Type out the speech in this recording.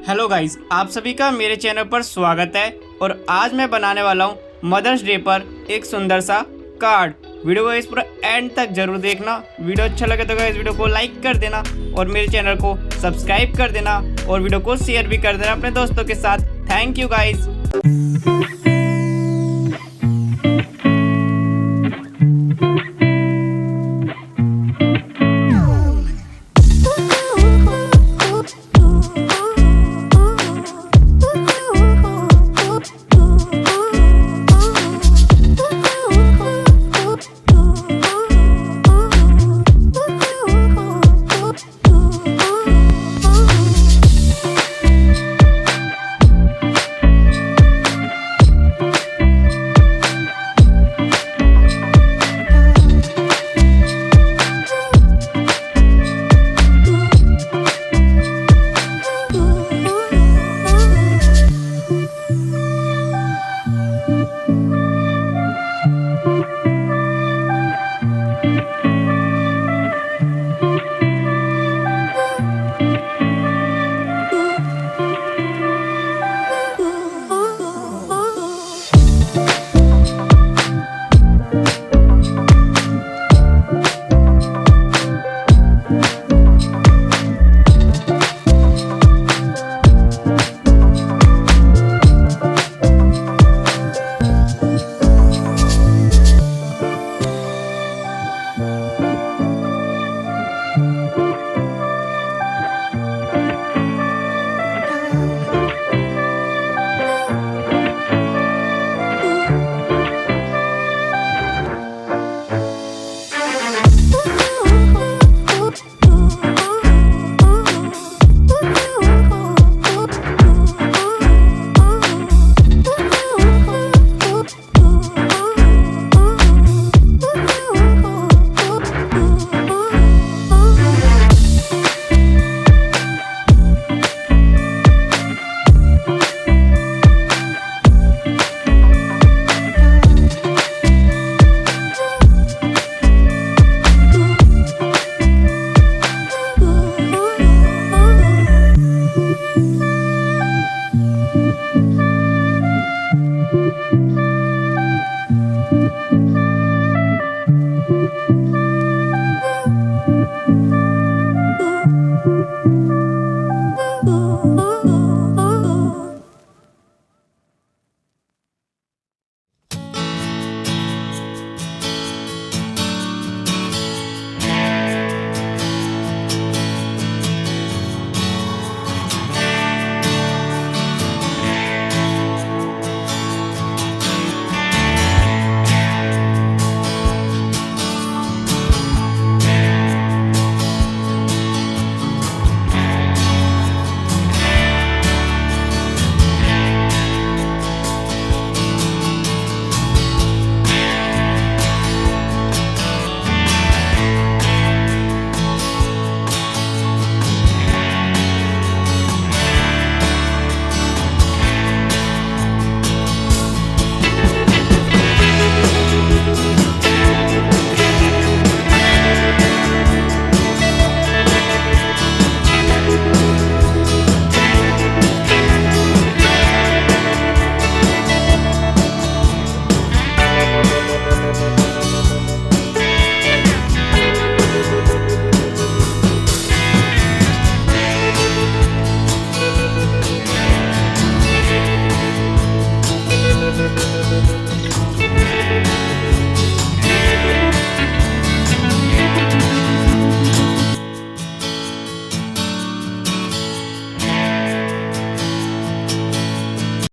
Hello guys, आप सभी का मेरे चैनल पर स्वागत है। और आज मैं बनाने वाला हूँ मदर्स डे पर एक सुंदर सा कार्ड। वीडियो को इस पूरा एंड तक जरूर देखना। वीडियो अच्छा लगे तो गाइस वीडियो को लाइक कर देना और मेरे चैनल को सब्सक्राइब कर देना और वीडियो को शेयर भी कर देना अपने दोस्तों के साथ। Thank you guys.